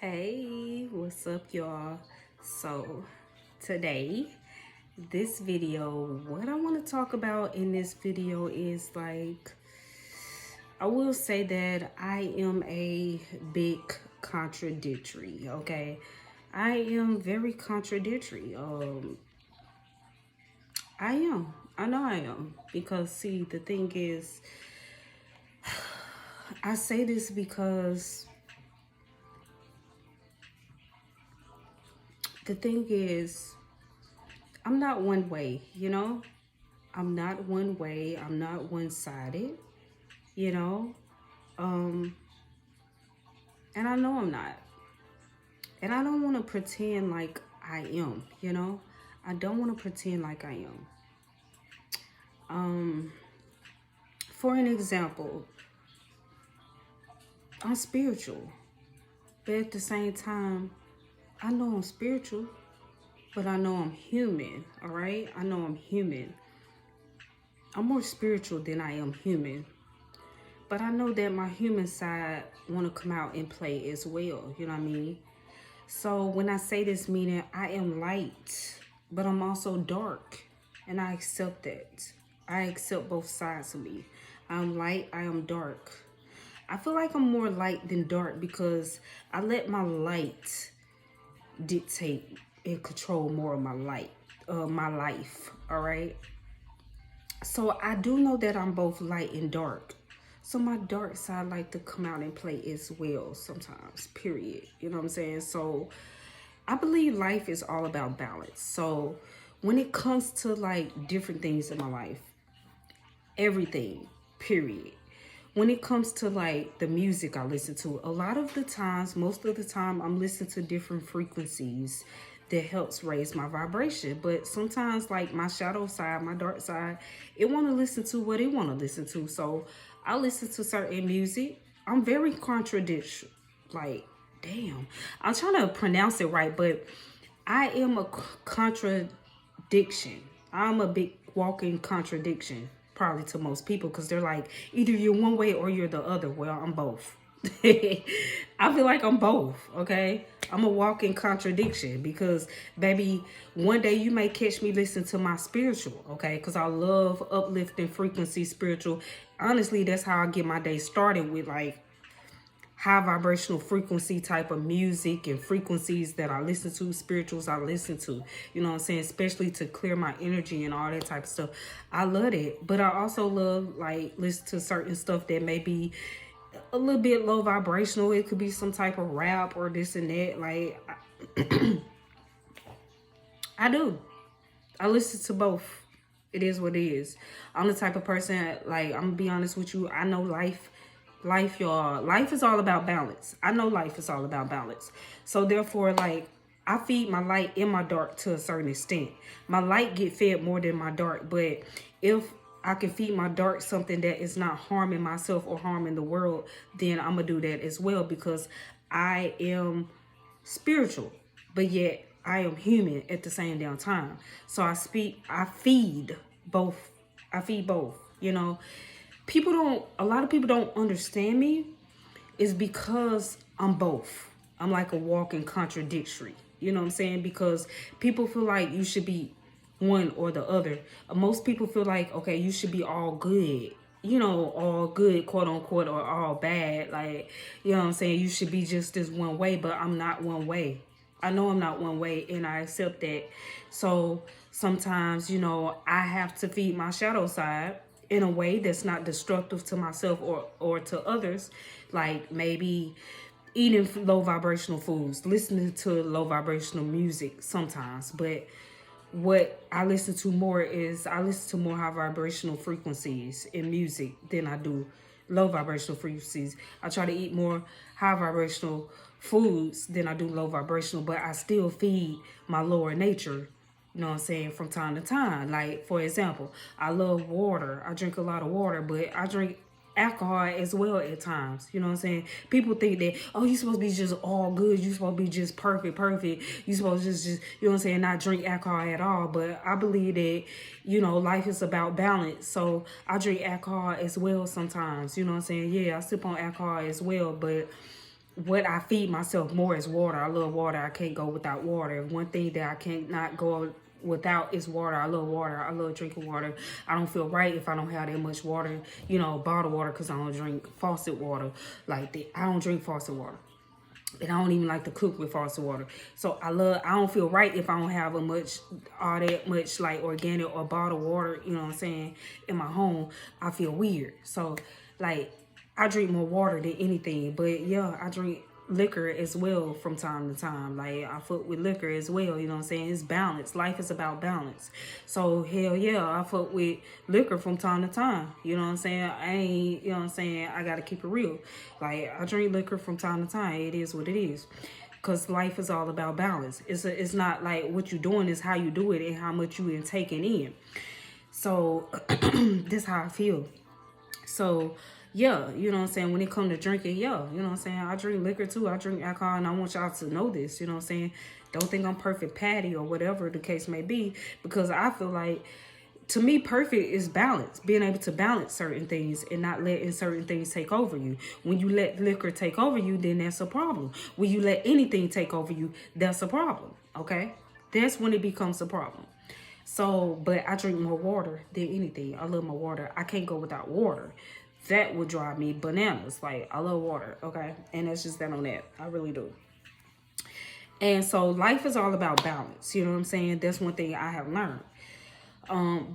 Hey, what's up, y'all? So today, this video, what I want to talk about in this video is like, I will say that I am a big contradictory, okay? I am very contradictory. I know I am, because see, the thing is, I say this because the thing is, I'm not one way, you know? I'm not one way. I'm not one-sided, you know? Um, and I know I'm not. And I don't want to pretend like I am, you know? I don't want to pretend like I am. For an example, I'm spiritual. But at the same time, I know I'm spiritual, but I know I'm human, all right? I know I'm human. I'm more spiritual than I am human. But I know that my human side want to come out and play as well, you know what I mean? So when I say this, meaning I am light, but I'm also dark, and I accept that. I accept both sides of me. I'm light, I am dark. I feel like I'm more light than dark because I let my light dictate and control more of my life, all right? So I do know that I'm both light and dark. So my dark side like to come out and play as well sometimes, period. You know what I'm saying? So I believe life is all about balance. So when it comes to like different things in my life, everything, period. When it comes to like the music I listen to, a lot of the times, most of the time, I'm listening to different frequencies that helps raise my vibration. But sometimes like my shadow side, my dark side, it want to listen to what it want to listen to. So I listen to certain music. I'm very contradictory. Like, damn, I'm trying to pronounce it right, but I am a contradiction. I'm a big walking contradiction, probably to most people, because they're like, either you're one way or you're the other. Well, I'm both. I feel like I'm both, okay? I'm a walking contradiction because, baby, one day you may catch me listen to my spiritual, okay? Because I love uplifting frequency spiritual. Honestly, that's how I get my day started, with like high vibrational frequency type of music and frequencies that I listen to, spirituals I listen to, you know what I'm saying, especially to clear my energy and all that type of stuff. I love it, but I also love like listen to certain stuff that may be a little bit low vibrational. It could be some type of rap or this and that. Like I do. I listen to both. It is what it is. I'm the type of person, like, I'm gonna be honest with you. I know life, y'all. Life is all about balance. I know life is all about balance. So therefore, like, I feed my light and my dark to a certain extent. My light get fed more than my dark, but if I can feed my dark something that is not harming myself or harming the world, then I'm gonna do that as well, because I am spiritual, but yet I am human at the same damn time. So I feed both. I feed both, you know. A lot of people don't understand me is because I'm both. I'm like a walking contradictory. You know what I'm saying? Because people feel like you should be one or the other. Most people feel like, okay, you should be all good. You know, all good, quote unquote, or all bad. Like, you know what I'm saying? You should be just this one way, but I'm not one way. I know I'm not one way, and I accept that. So sometimes, you know, I have to feed my shadow side in a way that's not destructive to myself or to others. Like maybe eating low vibrational foods, listening to low vibrational music sometimes. But what I listen to more is I listen to more high vibrational frequencies in music than I do low vibrational frequencies. I try to eat more high vibrational foods than I do low vibrational, but I still feed my lower nature, you know what I'm saying, from time to time. Like, for example, I love water. I drink a lot of water, but I drink alcohol as well at times. You know what I'm saying? People think that, oh, you supposed to be just all good. You supposed to be just perfect. You supposed to just, you know what I'm saying, not drink alcohol at all. But I believe that, you know, life is about balance. So I drink alcohol as well sometimes. You know what I'm saying? Yeah, I sip on alcohol as well. But what I feed myself more is water. I love water. I can't go without water. One thing that I cannot go without is water. I love water. I love drinking water. I don't feel right if I don't have that much water, you know, bottled water, because I don't drink faucet water like that. I don't drink faucet water. And I don't even like to cook with faucet water. So I don't feel right if I don't have all that much like organic or bottled water, you know what I'm saying, in my home. I feel weird. So like, I drink more water than anything. But yeah, I drink liquor as well from time to time. Like, I fuck with liquor as well, you know what I'm saying? It's balance. Life is about balance. So hell yeah, I fuck with liquor from time to time, you know what I'm saying? I ain't, you know what I'm saying, I gotta keep it real. Like, I drink liquor from time to time. It is what it is, because life is all about balance. It's not like what you're doing, is how you do it and how much you taking in. So this how I feel. So yeah, you know what I'm saying, when it comes to drinking, yeah, you know what I'm saying, I drink liquor too. I drink alcohol, and I want y'all to know this, you know what I'm saying. Don't think I'm perfect Patty or whatever the case may be, because I feel like, to me, perfect is balance. Being able to balance certain things and not letting certain things take over you. When you let liquor take over you, then that's a problem. When you let anything take over you, that's a problem, okay? That's when it becomes a problem. So, but I drink more water than anything. I love my water. I can't go without water. That would drive me bananas. Like, I love water, okay? And that's just that on that. I really do. And so life is all about balance. You know what I'm saying? That's one thing I have learned.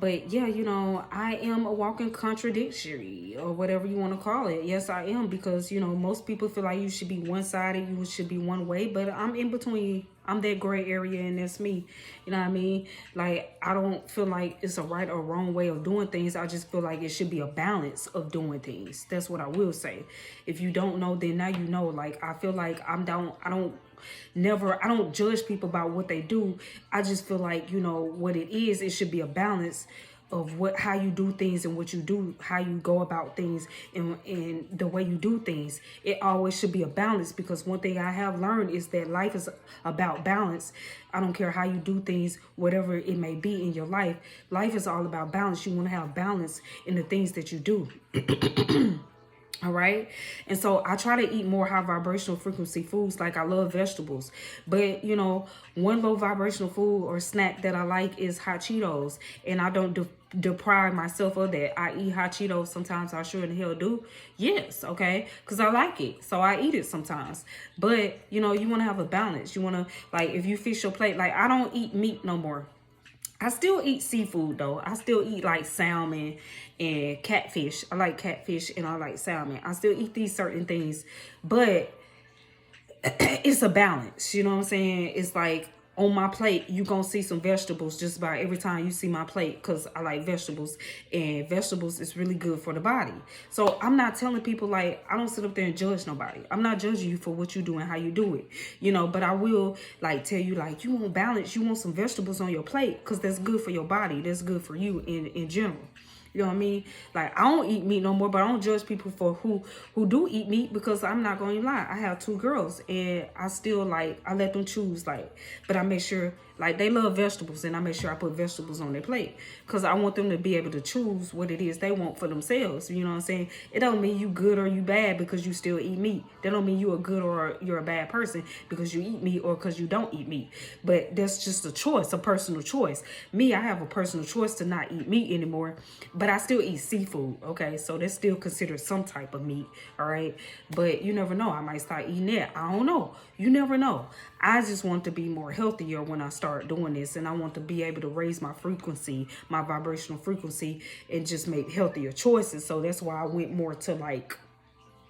But yeah, you know, I am a walking contradictory, or whatever you want to call it. Yes, I am, because, you know, most people feel like you should be one-sided, you should be one way, but I'm in between. I'm that gray area, and that's me. You know what I mean? Like, I don't feel like it's a right or wrong way of doing things. I just feel like it should be a balance of doing things. That's what I will say. If you don't know, then now you know. Like, I feel like I don't judge people about what they do. I just feel like, you know, what it is, it should be a balance of how you do things and what you do, how you go about things, and the way you do things. It always should be a balance, because one thing I have learned is that life is about balance. I don't care how you do things, whatever it may be in your life. Life is all about balance. You want to have balance in the things that you do. All right. And so I try to eat more high vibrational frequency foods. Like, I love vegetables, but you know, one low vibrational food or snack that I like is hot Cheetos, and I don't deprive myself of that. I eat hot Cheetos sometimes. I sure in the hell do. Yes. Okay. Cause I like it. So I eat it sometimes, but you know, you want to have a balance. You want to, like, if you fish your plate, like, I don't eat meat no more. I still eat seafood though. I still eat like salmon and catfish. I like catfish and I like salmon. I still eat these certain things, but it's a balance. You know what I'm saying? It's like, on my plate, you gonna see some vegetables just about every time you see my plate, because I like vegetables, and vegetables is really good for the body. So I'm not telling people, like, I don't sit up there and judge nobody. I'm not judging you for what you do and how you do it, you know, but I will, like, tell you, like, you want balance, you want some vegetables on your plate, because that's good for your body. That's good for you in general. You know what I mean? Like, I don't eat meat no more, but I don't judge people for who do eat meat, because I'm not going to lie. I have 2 girls, and I still, like, I let them choose, like, but I make sure, like, they love vegetables, and I make sure I put vegetables on their plate, because I want them to be able to choose what it is they want for themselves. You know what I'm saying? It don't mean you good or you bad because you still eat meat. That don't mean you a good or you're a bad person because you eat meat or because you don't eat meat. But that's just a choice, a personal choice. Me, I have a personal choice to not eat meat anymore, but I still eat seafood, okay? So that's still considered some type of meat, all right? But you never know. I might start eating that. I don't know. You never know. I just want to be more healthier when I start doing this, and I want to be able to raise my frequency, my vibrational frequency, and just make healthier choices. So that's why I went more to, like,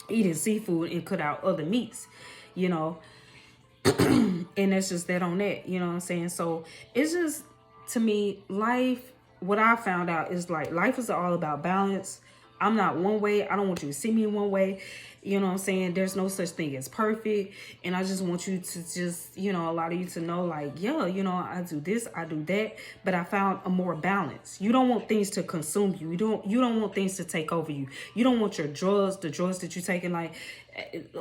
eating seafood and cut out other meats, you know? And that's just that on that, you know what I'm saying? So it's just, to me, life, what I found out is, like, life is all about balance. I'm not one way. I don't want you to see me one way. You know what I'm saying? There's no such thing as perfect. And I just want you to just, you know, a lot of you to know, like, yeah, you know, I do this, I do that, but I found a more balance. You don't want things to consume you. You don't want things to take over you. You don't want your drugs, the drugs that you're taking, like,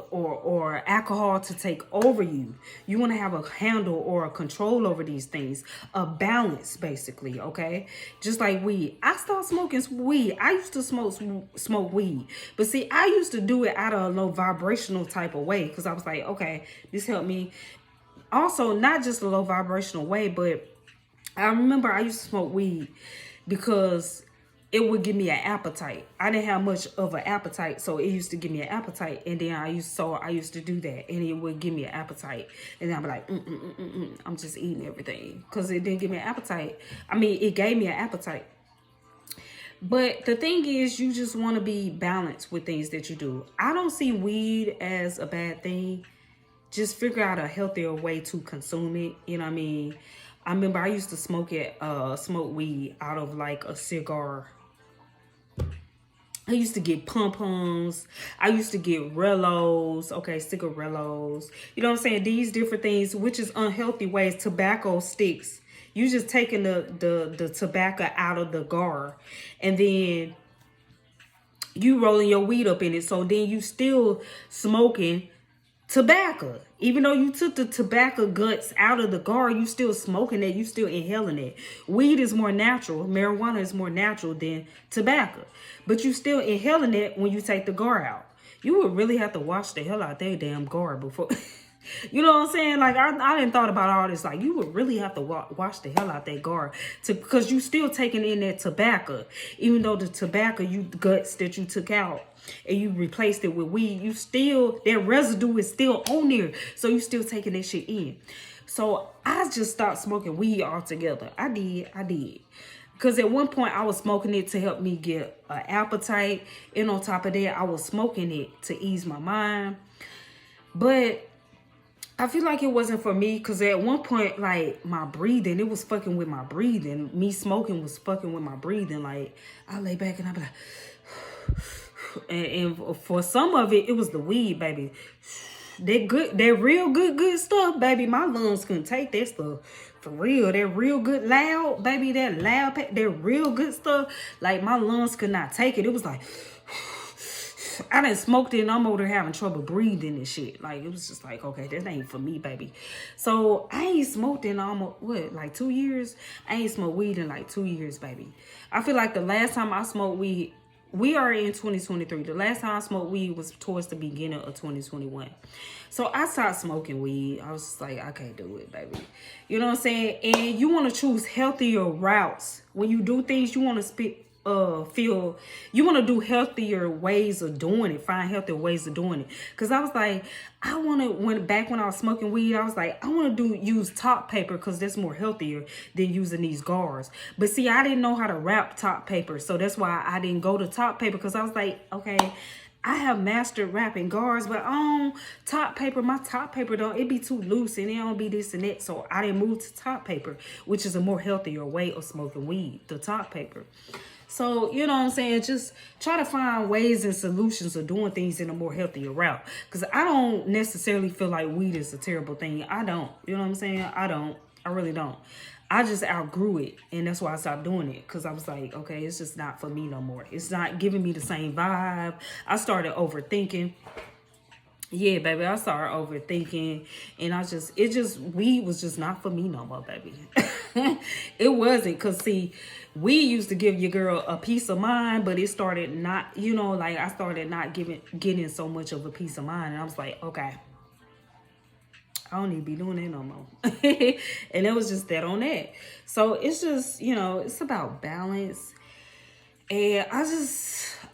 or alcohol to take over you. You want to have a handle or a control over these things, a balance, basically. Okay, just like weed. I stopped smoking weed. I used to smoke weed, but see, I used to do it out out of a low vibrational type of way, because I was like, okay, this helped me. Also, not just a low vibrational way, but I remember I used to smoke weed because it would give me an appetite. I didn't have much of an appetite, so it used to give me an appetite. And then I used to do that, and it would give me an appetite. And then I'd be like, I'm just eating everything because it didn't give me an appetite. I mean, it gave me an appetite. But the thing is, you just want to be balanced with things that you do. I don't see weed as a bad thing. Just figure out a healthier way to consume it. You know what I mean? I remember I used to smoke weed out of like a cigar. I used to get pom-poms. I used to get rellos, okay, cigarillos. You know what I'm saying? These different things, which is unhealthy ways. Tobacco sticks. You just taking the tobacco out of the gar, and then you rolling your weed up in it. So then you still smoking tobacco. Even though you took the tobacco guts out of the gar, you still smoking it. You still inhaling it. Weed is more natural. Marijuana is more natural than tobacco. But you still inhaling it when you take the gar out. You would really have to wash the hell out that damn gar before... You know what I'm saying? Like, I didn't thought about all this. Like, you would really have to wash the hell out that gar because you still taking in that tobacco. Even though the tobacco guts that you took out and you replaced it with weed, you still, that residue is still on there. So you still taking that shit in. So I just stopped smoking weed altogether. I did. Because at one point I was smoking it to help me get an appetite. And on top of that, I was smoking it to ease my mind. But I feel like it wasn't for me because at one point, like, my breathing, it was fucking with my breathing. Me smoking was fucking with my breathing. Like, I lay back and I be like, and for some of it, it was the weed, baby. That real good stuff, baby. My lungs couldn't take that stuff. For real, that real good loud, baby, that real good stuff. Like, my lungs could not take it. It was like... I done smoked it and I'm over there having trouble breathing and shit. Like, it was just like, okay, this ain't for me, baby. So I ain't smoked in almost, like 2 years? I ain't smoked weed in like 2 years, baby. I feel like the last time I smoked weed, we are in 2023. The last time I smoked weed was towards the beginning of 2021. So I stopped smoking weed. I was just like, I can't do it, baby. You know what I'm saying? And you want to choose healthier routes. When you do things, you want to you want to do healthier ways of doing it, find healthier ways of doing it. Because I was like, back when I was smoking weed, I was like, I want to use top paper because that's more healthier than using these gars. But see, I didn't know how to wrap top paper, so that's why I didn't go to top paper, because I was like, okay, I have mastered wrapping gars, but top paper, my top paper it be too loose and it don't be this and that. So I didn't move to top paper, which is a more healthier way of smoking weed, the top paper. So, you know what I'm saying? Just try to find ways and solutions of doing things in a more healthier route. Because I don't necessarily feel like weed is a terrible thing. I don't. You know what I'm saying? I don't. I really don't. I just outgrew it. And that's why I stopped doing it. Because I was like, okay, it's just not for me no more. It's not giving me the same vibe. I started overthinking. Yeah, baby, I started overthinking, and weed was just not for me no more, baby. It wasn't, because see, weed used to give your girl a peace of mind, but it started not, like I started not getting so much of a peace of mind, and I was like, okay, I don't need to be doing that no more. And it was just that on that. So it's just, it's about balance, and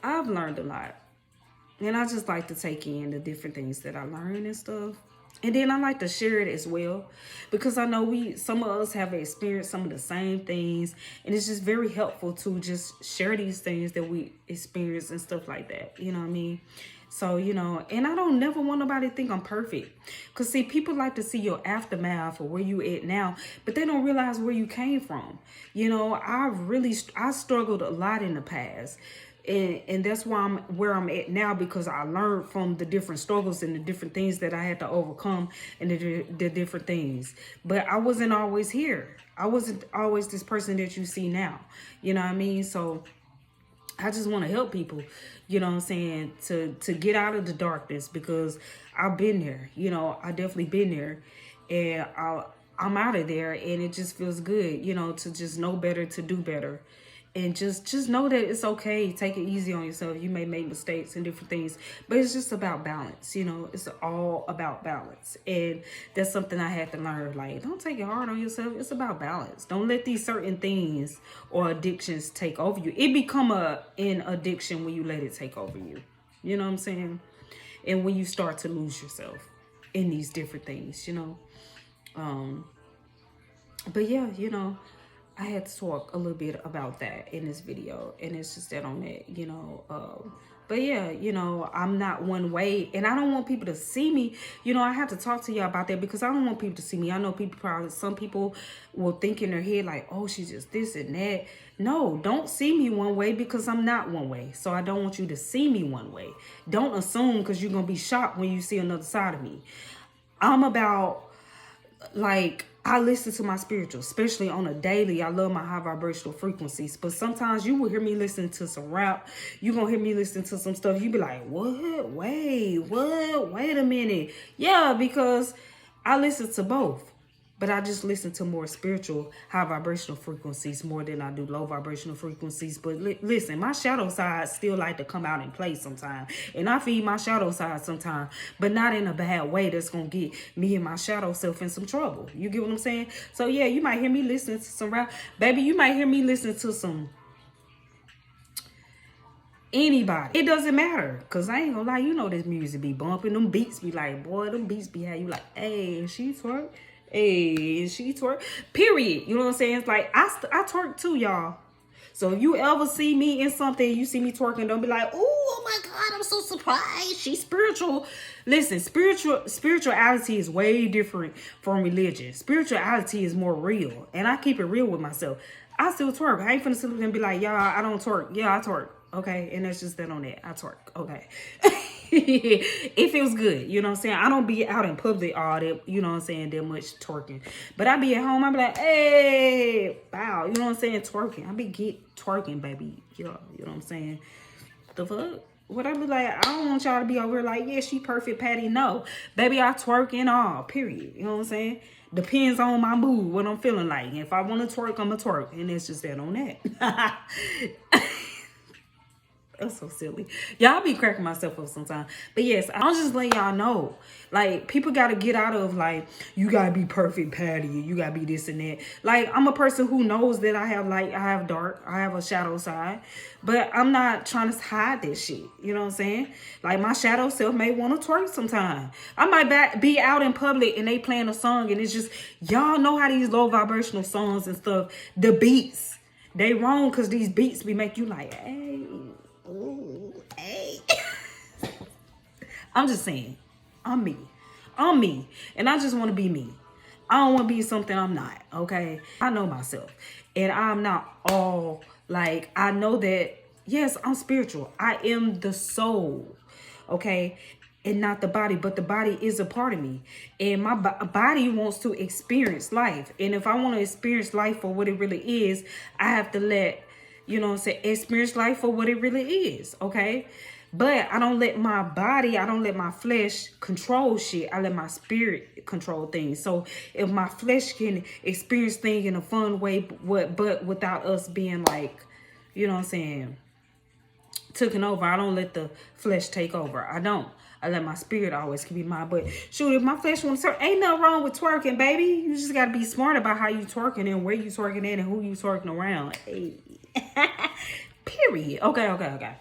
I've learned a lot. And I just like to take in the different things that I learn and stuff. And then I like to share it as well, because I know some of us have experienced some of the same things. And it's just very helpful to just share these things that we experience and stuff like that. You know what I mean? So, and I don't never want nobody to think I'm perfect. Because, see, people like to see your aftermath or where you at now, but they don't realize where you came from. I struggled a lot in the past. And that's why I'm where I'm at now, because I learned from the different struggles and the different things that I had to overcome and the different things. But I wasn't always here. I wasn't always this person that you see now. You know what I mean? So I just want to help people, you know what I'm saying, to get out of the darkness, because I've been there. I definitely been there, and I'm out of there, and it just feels good, to just know better, to do better. And just know that it's okay. Take it easy on yourself. You may make mistakes and different things, but it's just about balance. You know, it's all about balance. And that's something I had to learn. Like, don't take it hard on yourself. It's about balance. Don't let these certain things or addictions take over you. It become an addiction when you let it take over you. You know what I'm saying? And when you start to lose yourself in these different things, you know. But yeah, you know, I had to talk a little bit about that in this video, and it's just that on that, you know. But yeah, you know, I'm not one way, and I don't want people to see me. You know, I have to talk to y'all about that because I don't want people to see me. I know people probably, some people will think in their head like, oh, she's just this and that. No, don't see me one way because I'm not one way. So I don't want you to see me one way. Don't assume because you're going to be shocked when you see another side of me. I'm about, like, I listen to my spiritual, especially on a daily. I love my high vibrational frequencies. But sometimes you will hear me listen to some rap. You're going to hear me listen to some stuff. You be like, what? Wait, what? Wait a minute. Yeah, because I listen to both. But I just listen to more spiritual, high vibrational frequencies more than I do low vibrational frequencies. But listen, my shadow side still like to come out and play sometimes. And I feed my shadow side sometimes, but not in a bad way that's going to get me and my shadow self in some trouble. You get what I'm saying? So yeah, you might hear me listening to some rap. Baby, you might hear me listen to some anybody. It doesn't matter. Because I ain't going to lie, you know this music be bumping. Them beats be like, boy, them beats be how you like, hey, she twerk. Hey, she twerk. Period. You know what I'm saying? It's like I twerk too, y'all. So if you ever see me in something, you see me twerking, don't be like, oh my God, I'm so surprised. She's spiritual. Listen, spirituality is way different from religion. Spirituality is more real. And I keep it real with myself. I still twerk. I ain't finna sit there and be like, y'all, I don't twerk. Yeah, I twerk. Okay. And that's just that on that. I twerk. Okay. It feels good, you know what I'm saying? I don't be out in public all that, you know what I'm saying, that much twerking. But I be at home, I be like, hey, wow, you know what I'm saying, twerking. I be twerking, baby. You know what I'm saying? The fuck? What I be like, I don't want y'all to be over here like, yeah, she perfect, Patty. No, baby, I twerk and all, period. You know what I'm saying? Depends on my mood, what I'm feeling like. If I want to twerk, I'm going to twerk. And it's just that on that. That's so silly. Y'all be cracking myself up sometimes. But yes, I'm just letting y'all know. Like, people got to get out of, like, you got to be perfect, Patty. You got to be this and that. Like, I'm a person who knows that I have light, I have dark, I have a shadow side. But I'm not trying to hide that shit. You know what I'm saying? Like, my shadow self may want to twerk sometime. I might be out in public and they playing a song and it's just, y'all know how these low vibrational songs and stuff, the beats, they wrong because these beats be make you like, hey. Ooh, hey. I'm just saying, I'm me. And I just want to be me. I don't want to be something I'm not, okay? I know myself. And I'm not all, like, I know that, yes, I'm spiritual. I am the soul, okay? And not the body, but the body is a part of me. And my body wants to experience life. And if I want to experience life for what it really is, I have to let, you know what I'm saying, experience life for what it really is, okay? But I don't let my body, I don't let my flesh control shit. I let my spirit control things. So if my flesh can experience things in a fun way, but without us being like, you know what I'm saying, taken over, I don't let the flesh take over. I don't. I let my spirit always keep in mind. But shoot, if my flesh wants to twerk, ain't nothing wrong with twerking, baby. You just got to be smart about how you twerking and where you twerking in and who you twerking around. Hey. Period. Okay.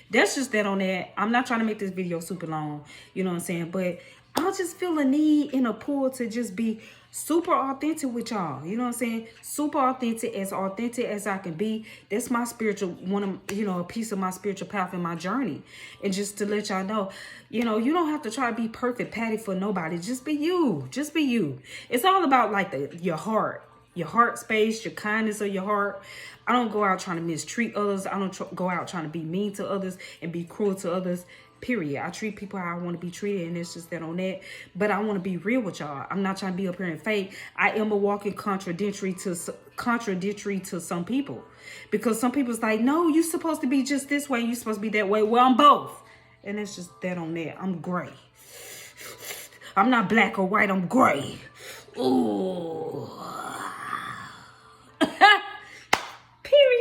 That's just that on that. I'm not trying to make this video super long, you know what I'm saying? But I just feel a need and a pull to just be super authentic with y'all. You know what I'm saying? Super authentic as I can be. That's my spiritual, one of, you know, a piece of my spiritual path in my journey. And just to let y'all know, you know, you don't have to try to be perfect, Patty, for nobody. Just be you. Just be you. It's all about like your heart space, your kindness of your heart. I don't go out trying to mistreat others. I don't go out trying to be mean to others and be cruel to others. Period. I treat people how I want to be treated, and it's just that on that. But I want to be real with y'all. I'm not trying to be up here and fake. I am a walking contradictory to some people, because some people's like, no, you're supposed to be just this way. You're supposed to be that way. Well, I'm both, and it's just that on that. I'm gray. I'm not black or white. I'm gray. Ooh. Period.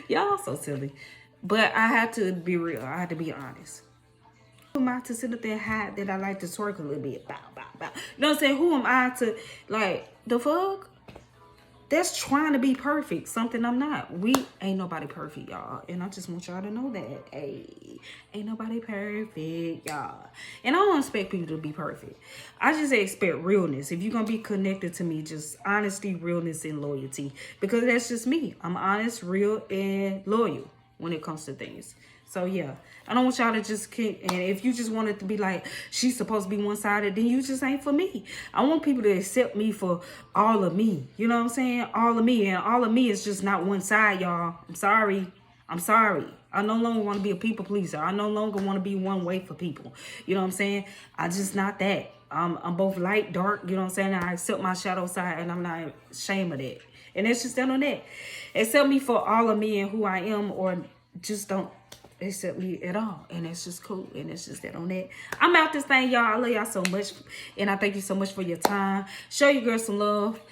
Y'all so silly. But I had to be real. I had to be honest. Who am I to sit up there and hide that I like to twerk a little bit? Bow, bow, bow. You know what I'm saying? Who am I to, like, the fuck? That's trying to be perfect. Something I'm not. We ain't nobody perfect, y'all. And I just want y'all to know that. Hey, ain't nobody perfect, y'all. And I don't expect people to be perfect. I just expect realness. If you're going to be connected to me, just honesty, realness, and loyalty. Because that's just me. I'm honest, real, and loyal when it comes to things. So, yeah. I don't want y'all to just keep, and if you just want it to be like, she's supposed to be one-sided, then you just ain't for me. I want people to accept me for all of me. You know what I'm saying? All of me. And all of me is just not one side, y'all. I'm sorry. I'm sorry. I no longer want to be a people pleaser. I no longer want to be one way for people. You know what I'm saying? I just not that. I'm both light, dark. You know what I'm saying? I accept my shadow side, and I'm not ashamed of that. And that's just that on that. Accept me for all of me and who I am, or just don't accept me at all. And it's just cool. And it's just that on that. I'm out this thing, y'all. I love y'all so much. And I thank you so much for your time. Show your girl some love.